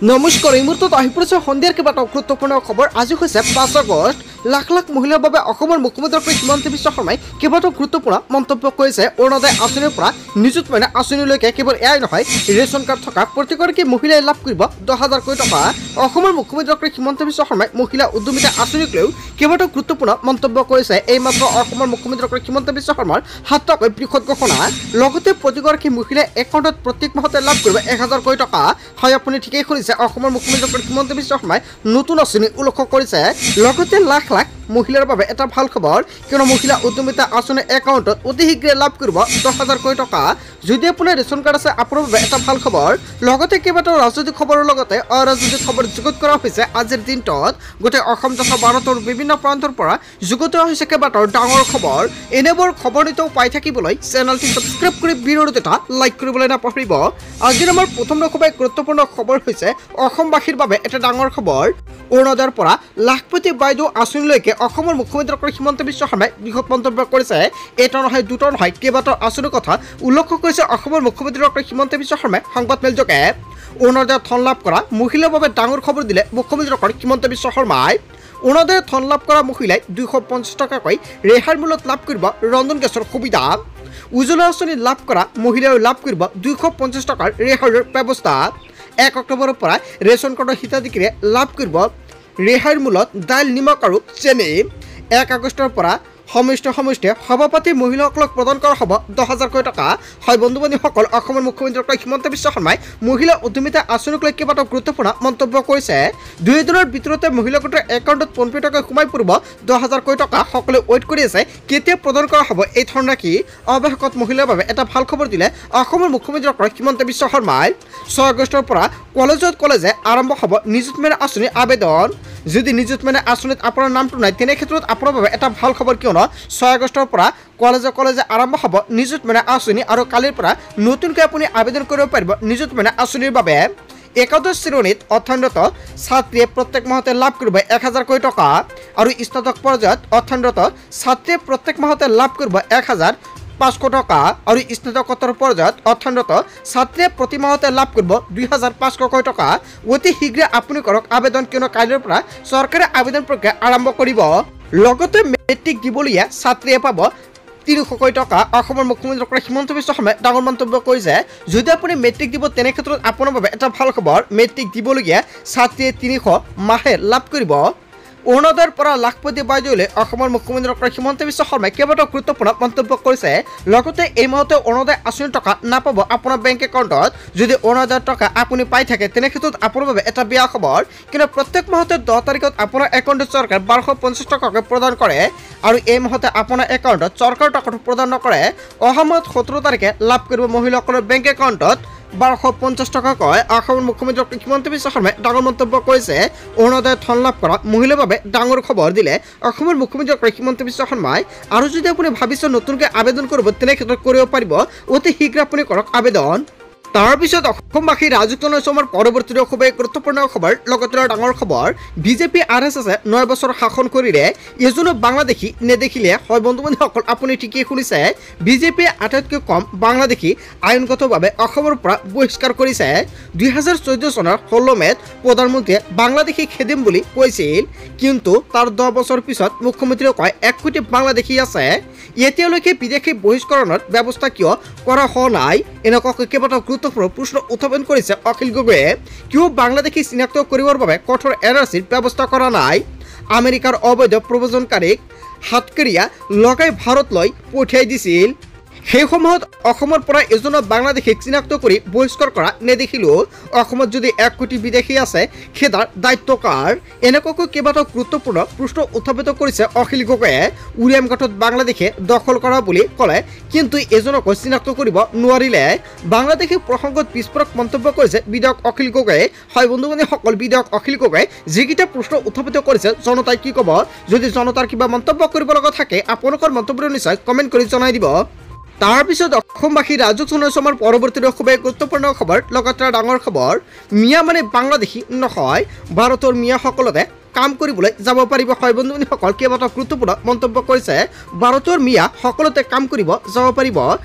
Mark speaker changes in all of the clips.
Speaker 1: নমস্কাৰ এই মুহূৰ্তত আহি পৰিছে সন্ধিয়াৰ কেইবাটাও গুৰুত্বপূৰ্ণ খবৰ। আজি হৈছে 5 আগষ্ট। লাখ লাখ মহিলাৰ বাবে অসমৰ মুখ্যমন্ত্ৰী হিমন্ত বিশ্ব শৰ্মাই কেইবাটাও গুৰুত্বপূৰ্ণ মন্তব্য কৰিছে। অৰুণোদয় আঁচনিৰ পৰা নিযুত মইনা আঁচনিলৈকে কেৱল এয়াই নহয়, ৰেচন কাৰ্ড থকা প্ৰতিগৰাকী মহিলাই লাভ কৰিব 10,000 কোটি টকা। অসমৰ মুখ্যমন্ত্ৰী হিমন্ত বিশ্ব শৰ্মাই মহিলা উদ্যমিতা আঁচনিক লৈও কেইবাটাও গুৰুত্বপূৰ্ণ মন্তব্য কৰিছে। এইমাত্ৰ অসমৰ মুখ্যমন্ত্ৰী হিমন্ত বিশ্ব শৰ্মাৰ হাতকৈ বৃহৎ ঘোষণা। লগতে প্ৰতিগৰাকী মহিলাই একাউণ্টত প্ৰত্যেক মাহতে লাভ কৰিব 1,000 কোটি টকা। হয়, আপুনি ঠিকেই শুনিছে, অসমৰ মুখ্যমন্ত্ৰী হিমন্ত বিশ্ব শৰ্মাই নতুন আঁচনি উল্লেখ কৰিছে। লগতে লাখ লাখ মহিলাৰ বাবে এটা ভাল খবৰ, কিয়নো মহিলা উদ্যমিতা আঁচনি একাউণ্টত অতি শীঘ্ৰে লাভ কৰিব 10,000 কোটি টকা। যদি আপোনাৰ ৰেচন কাৰ্ড আছে, আপোনাৰ বাবে এটা ভাল খবৰ। লগতে কেইবাটাও ৰাজনৈতিক খবৰৰ লগতে অৰাজনৈতিক খবৰ যুগুত কৰা হৈছে। আজিৰ দিনটোত গোটেই অসম তথা ভাৰতৰ বিভিন্ন প্ৰান্তৰ পৰা যুগুত হৈছে কেইবাটাও ডাঙৰ খবৰ। এনেবোৰ খবৰ নিতৌ পাই থাকিবলৈ চেনেলটি ছাবস্ক্ৰাইব কৰি ভিডিঅ'টো এটা লাইক কৰিবলৈ নাপাহৰিব। আজিৰ আমাৰ প্ৰথম খুবেই গুৰুত্বপূৰ্ণ খবৰ হৈছে অসমবাসীৰ বাবে এটা ডাঙৰ খবৰ। অৰুণোদয়ৰ পৰা লাখপতি বাইদেউ আঁচনিলৈকে অসমৰ মুখ্যমন্ত্ৰী হিমন্ত বিশ্ব শৰ্মাই বৃহৎ মন্তব্য কৰিছে। এটা নহয়, দুটা নহয়, কেইবাটাও আঁচনিৰ কথা উল্লেখ কৰিছে অসমৰ মুখ্যমন্ত্ৰী হিমন্ত বিশ্ব শৰ্মাই সংবাদমেলযোগে। অৰুণোদয়ত ধন লাভ কৰা মহিলাৰ বাবে ডাঙৰ খবৰ দিলে মুখ্যমন্ত্ৰী হিমন্ত বিশ্ব শৰ্মাই। অৰুণোদয়ত ধন লাভ কৰা মহিলাই 250 টকাকৈ ৰেহাই মূল্যত লাভ কৰিব ৰন্ধন গেছৰ সুবিধা। উজ্জ্বলা আঁচনি লাভ কৰা মহিলাই লাভ কৰিব 250 টকাৰ ৰেহাইৰ ব্যৱস্থা। 1 অক্টোবৰৰ পৰা ৰেচন কাৰ্ডৰ হিতাধিকাৰীয়ে লাভ কৰিব ৰেহাইৰ মূল্যত দাইল, নিমখ আৰু চেনি। 1 আগষ্টৰ পৰা সমষ্টি সভাপতি মহিলাসকলক প্ৰদান কৰা হ'ব 10,000 কোটি টকা। হয় বন্ধু বান্ধৱীসকল, অসমৰ মুখ্যমন্ত্ৰী হিমন্ত বিশ্ব শৰ্মাই মহিলা উদ্যমিতা আঁচনিক লৈ কেইবাটাও গুৰুত্বপূৰ্ণ মন্তব্য কৰিছে। 2 দিনৰ ভিতৰতে মহিলাগোটৰ একাউণ্টত পোনপটীয়াকৈ সোমাই পৰিব 10,000 কোটি টকা। সকলোৱে ৱেইট কৰি আছে কেতিয়া প্ৰদান কৰা হ'ব এই ধনৰাশি। অৱশেষত মহিলাৰ বাবে এটা ভাল খবৰ দিলে অসমৰ মুখ্যমন্ত্ৰী হিমন্ত বিশ্ব শৰ্মাই। 6 আগষ্টৰ পৰা কলেজে আৰম্ভ হ'ব নিযুত মইনা আঁচনিৰ আবেদন। যদি নিযুত মইনা আঁচনিত আপোনাৰ নামটো নাই, তেনে ক্ষেত্ৰত আপোনাৰ বাবে এটা ভাল খবৰ, কিয়নো 6 আগষ্টৰ পৰা কলেজে আৰম্ভ হ'ব নিযুত মইনা আঁচনি আৰু কালিৰ পৰা নতুনকৈ আপুনি আবেদন কৰিব পাৰিব নিযুত মইনা আঁচনিৰ বাবে। একাদশ শ্ৰেণীত অধ্যয়নৰত ছাত্ৰীয়ে প্ৰত্যেক মাহতে লাভ কৰিব 1,000 কোটি টকা আৰু স্নাতক পৰ্যায়ত অধ্যয়নৰত ছাত্ৰীয়ে প্ৰত্যেক মাহতে লাভ কৰিব 1,500 টকা আৰু স্নাতকোত্তৰ পৰ্যায়ত অধ্যয়নৰত ছাত্ৰীয়ে প্ৰতি মাহতে লাভ কৰিব 2,500 কোটি টকা। অতি শীঘ্ৰে আপুনি কৰক আবেদন, কিয়নো কাইলৈৰ পৰা চৰকাৰে আবেদন প্ৰক্ৰিয়া আৰম্ভ কৰিব। লগতে মেট্ৰিক দিবলগীয়া ছাত্ৰীয়ে পাব 300 কোটি টকা। অসমৰ মুখ্যমন্ত্ৰী হিমন্ত বিশ্ব শৰ্মাই ডাঙৰ মন্তব্য কৰিছে। যদি আপুনি মেট্ৰিক দিব, তেনে ক্ষেত্ৰত আপোনাৰ বাবে এটা ভাল খবৰ। মেট্ৰিক দিবলগীয়া ছাত্ৰীয়ে 300 মাহে লাভ কৰিব। অৰুণোদয়ৰ পৰা লাখপতি বাইদেউলৈ অসমৰ মুখ্যমন্ত্ৰী হিমন্ত বিশ্ব শৰ্মাই কেইবাটাও গুৰুত্বপূৰ্ণ মন্তব্য কৰিছে। লগতে এই মাহতে অৰুণোদয় আঁচনিৰ টকা নাপাব আপোনাৰ বেংক একাউণ্টত। যদি অৰুণোদয়ৰ টকা আপুনি পাই থাকে, তেনে ক্ষেত্ৰত আপোনাৰ বাবে এটা বেয়া খবৰ, কিন্তু প্ৰত্যেক মাহতে 10 তাৰিখত আপোনাৰ একাউণ্টত চৰকাৰে 1250 টকাকৈ প্ৰদান কৰে আৰু এই মাহতে আপোনাৰ একাউণ্টত চৰকাৰৰ টকাটো প্ৰদান নকৰে। অহা মাহত 17 তাৰিখে লাভ কৰিব মহিলাসকলৰ বেংক একাউণ্টত 1250 টকাকৈ। অসমৰ মুখ্যমন্ত্ৰী হিমন্ত বিশ্ব শৰ্মাই ডাঙৰ মন্তব্য কৰিছে। অৰুণোদয়ত ধন লাভ কৰা মহিলাৰ বাবে ডাঙৰ খবৰ দিলে অসমৰ মুখ্যমন্ত্ৰী হিমন্ত বিশ্ব শৰ্মাই। আৰু যদি আপুনি ভাবিছে নতুনকৈ আবেদন কৰিব, তেনে ক্ষেত্ৰত কৰিব পাৰিব। অতি শীঘ্ৰে আপুনি কৰক আবেদন। তাৰপিছত অসমবাসী ৰাজকীয় আমাৰ পৰৱৰ্তী খুবেই গুৰুত্বপূৰ্ণ খবৰ, লগতে ডাঙৰ খবৰ। বিজেপি RSS 9 বছৰ শাসন কৰিলে এজনো বাংলাদেশী নেদেখিলে। হয় বন্ধু বান্ধৱীসকল, আপুনি ঠিকেই শুনিছে, বিজেপিয়ে আটাইতকৈ কম বাংলাদেশী আইনগতভাৱে অসমৰ পৰা বহিষ্কাৰ কৰিছে। 2014 চনৰ 16 মেত প্ৰধানমন্ত্ৰীয়ে বাংলাদেশী খেদিম বুলি কৈছিল, কিন্তু তাৰ 10 বছৰ পিছত মুখ্যমন্ত্ৰীয়ে কয় 1 কোটি বাংলাদেশী আছে। এতিয়ালৈকে বিদেশী বহিষ্কৰণৰ ব্যৱস্থা কিয় কৰা হোৱা নাই, এনেকুৱাকৈ কেইবাটাও গুৰুত্বপূৰ্ণ প্ৰশ্ন উত্থাপন কৰিছে অখিল গগৈয়ে। কিয় বাংলাদেশী চিনাক্ত কৰিবৰ বাবে কঠোৰ NRCৰ ব্যৱস্থা কৰা নাই? আমেৰিকাৰ অবৈধ প্ৰব্ৰজনকাৰীক হাতকেৰিয়া লগাই ভাৰতলৈ পঠিয়াই দিছিল। সেই সময়ত অসমৰ পৰা এজনো বাংলাদেশীক চিনাক্ত কৰি বহিষ্কাৰ কৰা নেদেখিলোঁ। অসমত যদি 1 কোটি বিদেশী আছে, সেয়াৰ দায়িত্ব কাৰ? এনেকুৱাকৈ কেইবাটাও গুৰুত্বপূৰ্ণ প্ৰশ্ন উত্থাপিত কৰিছে অখিল গগৈয়ে। উৰিয়াম ঘাটত বাংলাদেশে দখল কৰা বুলি ক'লে, কিন্তু এজনকো চিনাক্ত কৰিব নোৱাৰিলে। বাংলাদেশী প্ৰসংগত বিস্ফোৰক মন্তব্য কৰিছে বিধায়ক অখিল গগৈয়ে। হয় বন্ধু বান্ধৱীসকল, বিধায়ক অখিল গগৈয়ে যিকেইটা প্ৰশ্ন উত্থাপিত কৰিছে, জনতাই কি ক'ব? যদি জনতাৰ কিবা মন্তব্য কৰিব লগা থাকে, আপোনালোকৰ মন্তব্য নিশ্চয় কমেণ্ট কৰি জনাই দিব। তাৰপিছত অসমবাসী ৰাজকীয় আমাৰ পৰৱৰ্তী খুবেই গুৰুত্বপূৰ্ণ খবৰ, লগতে ডাঙৰ খবৰ। মিয়া মানে বাংলাদেশী নহয়, ভাৰতৰ মিয়াসকলতে কাম কৰিবলৈ যাব পাৰিব। হয় বন্ধু বান্ধৱীসকল, কেইবাটাও গুৰুত্বপূৰ্ণ মন্তব্য কৰিছে। ভাৰতৰ মিয়া সকলোতে কাম কৰিব যাব পাৰিব।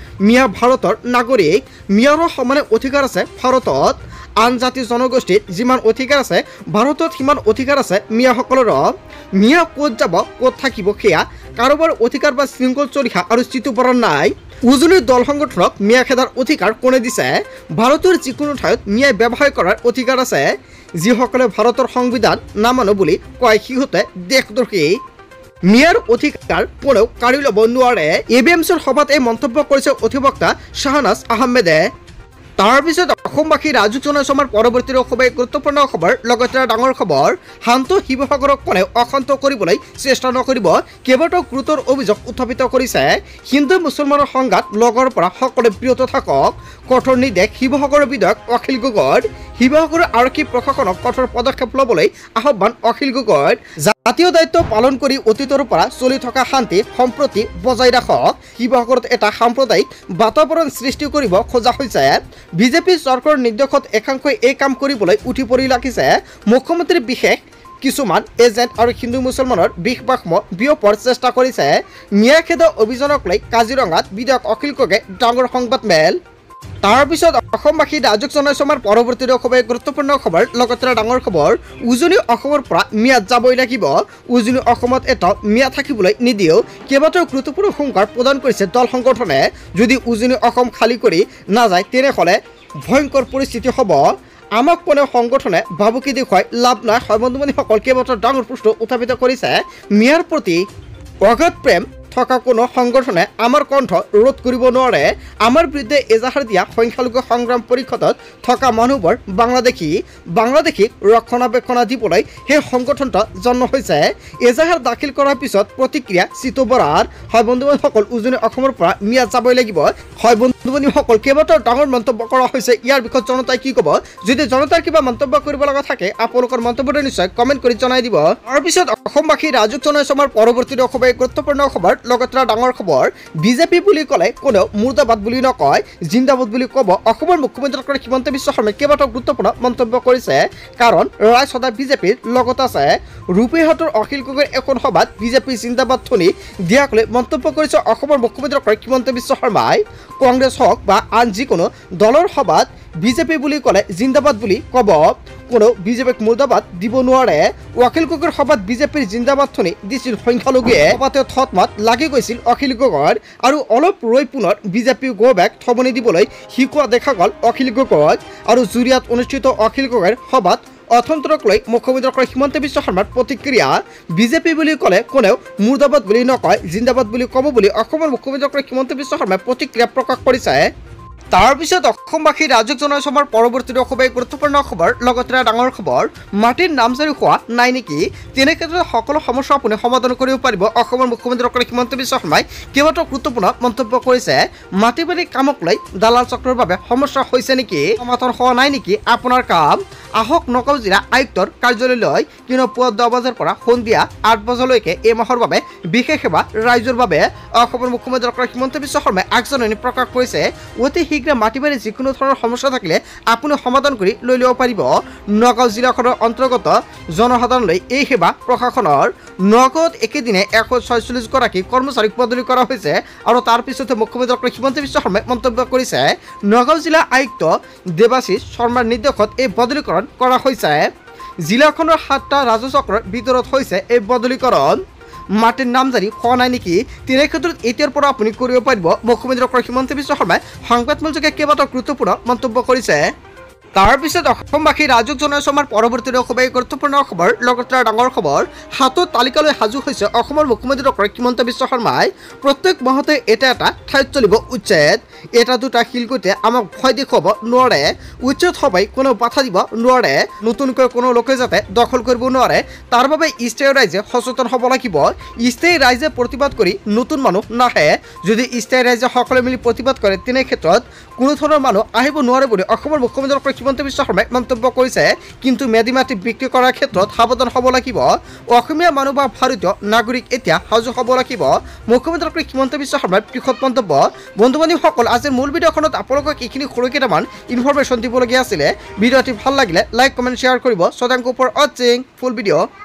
Speaker 1: মিয়া ভাৰতৰ নাগৰিক, মিয়াৰো সমানে অধিকাৰ আছে ভাৰতত। আন জাতি জনগোষ্ঠীৰ যিমান অধিকাৰ আছে ভাৰতত সিমান অধিকাৰ আছে মিয়াসকলৰো। মিয়া ক'ত যাব ক'ত থাকিব সেয়া কাৰোবাৰ অধিকাৰ বা শৃংখল চৰিহা আৰু চিতুপৰণ নাই। উজনিৰ দল সংগঠনক মিয়া খেদাৰ অধিকাৰ কোনে দিছে? ভাৰতৰ যিকোনো ঠাইত মিয়াই ব্যৱসায় কৰাৰ অধিকাৰ আছে। যিসকলে ভাৰতৰ সংবিধান নামানো বুলি কয় সিহঁতে দেশদ্ৰোহী। মিয়াৰ অধিকাৰ কোনেও কাঢ়ি ল'ব নোৱাৰে। ABMCৰ সভাত এই মন্তব্য কৰিছে অধিবক্তা শাহনাজ আহমেদে। তাৰপিছত অসমবাসী ৰাজুক জনাইছে আমাৰ পৰৱৰ্তী খুবেই গুৰুত্বপূৰ্ণ খবৰ। লগতে ডাঙৰ খবৰ, শান্ত শিৱসাগৰক কোনেও অশান্ত কৰিবলৈ চেষ্টা নকৰিব। কেইবাটাও গুৰুতৰ অভিযোগ উত্থাপিত কৰিছে। হিন্দু মুছলমানৰ সংঘাত লগৰ পৰা সকলোৱে বিৰত থাকক, কঠোৰ নিৰ্দেশ শিৱসাগৰৰ বিধায়ক অখিল গগৈৰ। শিৱসাগৰৰ আৰক্ষী প্ৰশাসনক কঠোৰ পদক্ষেপ ল'বলৈ আহ্বান অখিল গগৈৰ। জাতীয় দায়িত্ব পালন কৰি অতীতৰ পৰা চলি থকা শান্তি সম্প্ৰতি বজাই ৰাখক। শিৱসাগৰত এটা সাম্প্ৰদায়িক বাতাবৰণ সৃষ্টি কৰিব খোজা হৈছে। বিজেপি চৰকাৰৰ নিৰ্দেশত একাংশই এই কাম কৰিবলৈ উঠি পৰি লাগিছে। মুখ্যমন্ত্ৰীৰ বিশেষ কিছুমান এজেণ্ট আৰু হিন্দু মুছলমানৰ বিষবাক্ম বিয়পৰ চেষ্টা কৰিছে। মিয়া খেদা অভিযানক লৈ কাজিৰঙাত বিধায়ক অখিল গগৈ ডাঙৰ সংবাদমেল। তাৰপিছত অসমবাসী ৰাজুক জনাইছে আমাৰ পৰৱৰ্তী খুবেই গুৰুত্বপূৰ্ণ খবৰ। লগতে ডাঙৰ খবৰ, উজনি অসমৰ পৰা মিয়া যাবই লাগিব। উজনি অসমত এটা মিয়া থাকিবলৈ নিদিও। কেইবাটাও গুৰুত্বপূৰ্ণ সংবাদ প্ৰদান কৰিছে দল সংগঠনে। যদি উজনি অসম খালী কৰি নাযায় তেনেহ'লে ভয়ংকৰ পৰিস্থিতি হ'ব। আমাক কোনেও সংগঠনে ভাবুকি দেখুৱাই লাভ নাই। হয় বন্ধুবান্ধৱীসকল, কেইবাটাও ডাঙৰ প্ৰশ্ন উত্থাপিত কৰিছে। মিয়াৰ প্ৰতি অগাধ প্ৰেম থকা কোনো সংগঠনে আমাৰ কণ্ঠ ৰোধ কৰিব নোৱাৰে। আমাৰ বিৰুদ্ধে এজাহাৰ দিয়া সংখ্যালঘু সংগ্ৰাম পৰিষদত থকা মানুহবোৰ বাংলাদেশীক ৰক্ষণাবেক্ষণ দিবলৈ সেই সংগঠনটো জন্ম হৈছে। এজাহাৰ দাখিল কৰাৰ পিছত প্ৰতিক্ৰিয়া চিতু বৰাৰ। হয় বন্ধুবান্ধৱীসকল, উজনি অসমৰ পৰা মিয়া যাবই লাগিব। হয় বন্ধুবান্ধৱীসকল, কেইবাটাও ডাঙৰ মন্তব্য কৰা হৈছে। ইয়াৰ বিষয়ত জনতাই কি ক'ব? যদি জনতাৰ কিবা মন্তব্য কৰিব লগা থাকে আপোনালোকৰ মন্তব্যটো নিশ্চয় কমেণ্ট কৰি জনাই দিব। তাৰপিছত অসমবাসী ৰাজুক জনাইছে আমাৰ পৰৱৰ্তী খুবেই গুৰুত্বপূৰ্ণ খবৰ। লগতে ডাঙৰ খবৰ, বিজেপি বুলি ক'লে কোনেও মুৰ্দাবাদ বুলি নকয়, জিন্দাবাদ বুলি ক'ব। অসমৰ মুখ্যমন্ত্ৰী ডক্টৰ হিমন্ত বিশ্ব শৰ্মাই কেইবাটাও গুৰুত্বপূৰ্ণ মন্তব্য কৰিছে। কাৰণ ৰাইজ সদায় বিজেপিৰ লগত আছে। ৰূপেহাটৰ অখিল গগৈৰ এখন সভাত বিজেপি জিন্দাবাদ ধ্বনি দিয়াক লৈ মন্তব্য কৰিছে অসমৰ মুখ্যমন্ত্ৰী ডক্টৰ হিমন্ত বিশ্ব শৰ্মাই। কংগ্ৰেছ হওক বা আন যিকোনো দলৰ সভাত বিজেপি বুলি ক'লে জিন্দাবাদ বুলি ক'ব। কোনেও বিজেপিক মুৰ্দাবাদ দিব নোৱাৰে। অখিল গগৈৰ সভাত বিজেপিৰ জিন্দাবাদ ধ্বনি দিছিল সংখ্যালঘুৱে। সভাতে থতমাত লাগি গৈছিল অখিল গগৈৰ আৰু অলপ ৰৈ পুনৰ বিজেপি গো বেক থমনি দিবলৈ শিকোৱা দেখা গ'ল অখিল গগৈক। আৰু জুৰিয়াত অনুষ্ঠিত অখিল গগৈৰ সভাত অৰ্থতন্ত্ৰক লৈ মুখ্যমন্ত্ৰী ডক্টৰ হিমন্ত বিশ্ব শৰ্মাৰ প্ৰতিক্ৰিয়া। বিজেপি বুলি ক'লে কোনেও মুৰ্দাবাদ বুলি নকয়, জিন্দাবাদ বুলি ক'ব বুলি অসমৰ মুখ্যমন্ত্ৰী ডক্টৰ হিমন্ত বিশ্ব শৰ্মাই প্ৰতিক্ৰিয়া প্ৰকাশ কৰিছে। তাৰপিছত অসমবাসী ৰাজুক জনাইছে আমাৰ পৰৱৰ্তী খুবেই গুৰুত্বপূৰ্ণ খবৰ। লগতে ডাঙৰ খবৰ, মাটিৰ নামজাৰি হোৱা নাই নেকি? তেনে ক্ষেত্ৰত সকলো সমস্যা আপুনি সমাধান কৰিব পাৰিব। অসমৰ মুখ্যমন্ত্ৰী ডক্টৰ হিমন্ত বিশ্ব শৰ্মাই কেইবাটাও গুৰুত্বপূৰ্ণ মন্তব্য কৰিছে। মাটি বাৰী কামক লৈ দালাল চক্ৰৰ বাবে সমস্যা হৈছে নেকি? সমাধান হোৱা নাই নেকি আপোনাৰ কাম? আহক নগাঁও জিলা আয়ুক্তৰ কাৰ্যালয়লৈ। কিয়নো পুৱা 10 বজাৰ পৰা সন্ধিয়া 8 বজালৈকে এই মাহৰ বাবে বিশেষ সেৱা ৰাইজৰ বাবে। অসমৰ মুখ্যমন্ত্ৰী ডক্টৰ হিমন্ত বিশ্ব শৰ্মাই আগজাননী প্ৰকাশ কৰিছে। অতি শীঘ্ৰে মাটি বাৰী যিকোনো ধৰণৰ সমস্যা থাকিলে আপুনি সমাধান কৰি লৈ ল'ব পাৰিব। নগাঁও জিলাখনৰ অন্তৰ্গত জনসাধাৰণলৈ এই সেৱা প্ৰশাসনৰ। নগাঁৱত একেদিনে 146 গৰাকী কৰ্মচাৰীক বদলি কৰা হৈছে। আৰু তাৰ পিছতে মুখ্যমন্ত্ৰী ডক্টৰ হিমন্ত বিশ্ব শৰ্মাই মন্তব্য কৰিছে। নগাঁও জিলা আয়ুক্ত দেৱাশিষ শৰ্মাৰ নিৰ্দেশত এই বদলীকৰণ কৰা হৈছে। জিলাখনৰ 7টা ৰাজচক্ৰৰ ভিতৰত হৈছে এই বদলীকৰণ। মাটিৰ নামজাৰি হোৱা নাই নেকি? তেনে ক্ষেত্ৰত এতিয়াৰ পৰা আপুনি কৰিব পাৰিব। মুখ্যমন্ত্ৰী ডক্টৰ হিমন্ত বিশ্ব শৰ্মাই সংবাদমেলযোগে কেইবাটাও গুৰুত্বপূৰ্ণ মন্তব্য কৰিছে। তাৰপিছত অসমবাসী ৰাজুক জনাইছে আমাৰ পৰৱৰ্তী খুবেই গুৰুত্বপূৰ্ণ খবৰ। লগতে ডাঙৰ খবৰ, হাতত তালিকালৈ সাজু হৈছে অসমৰ মুখ্যমন্ত্ৰী ডক্টৰ হিমন্ত বিশ্ব শৰ্মাই। প্ৰত্যেক মাহতে এটা ঠাইত চলিব উচ্ছেদ। এটা দুটা শিলগুটিয়ে আমাক ভয় দেখুৱাব নোৱাৰে। উচ্ছেদ সভাই কোনেও বাধা দিব নোৱাৰে। নতুনকৈ কোনো লোকে যাতে দখল কৰিব নোৱাৰে তাৰ বাবে স্থায়ী ৰাইজে সচেতন হ'ব লাগিব। স্থায়ী ৰাইজে প্ৰতিবাদ কৰি নতুন মানুহ নাহে। যদি স্থায়ী ৰাইজে সকলোৱে মিলি প্ৰতিবাদ কৰে তেনে ক্ষেত্ৰত কোনো ধৰণৰ মানুহ আহিব নোৱাৰে বুলি অসমৰ মুখ্যমন্ত্ৰী ডক্টৰ হিমন্ত বিশ্ব শৰ্মাই মন্তব্য কৰিছে। কিন্তু মেডি মাটি বিক্ৰী কৰাৰ ক্ষেত্ৰত সাৱধান হ'ব লাগিব। অসমীয়া মানুহ বা ভাৰতীয় নাগৰিক এতিয়া সাজু হ'ব লাগিব। মুখ্যমন্ত্ৰী ডক্টৰ হিমন্ত বিশ্ব শৰ্মাৰ বৃহৎ মন্তব্য। বন্ধু বান্ধৱীসকল, আজিৰ মূল ভিডিঅ'খনত আপোনালোকক এইখিনি সৰু কেইটামান ইনফৰমেশ্যন দিবলগীয়া আছিলে। ভিডিঅ'টি ভাল লাগিলে লাইক কমেণ্ট শ্বেয়াৰ কৰিব। চ' থেংক ইউ ফৰ ৱাচিং ফুল ভিডিঅ'।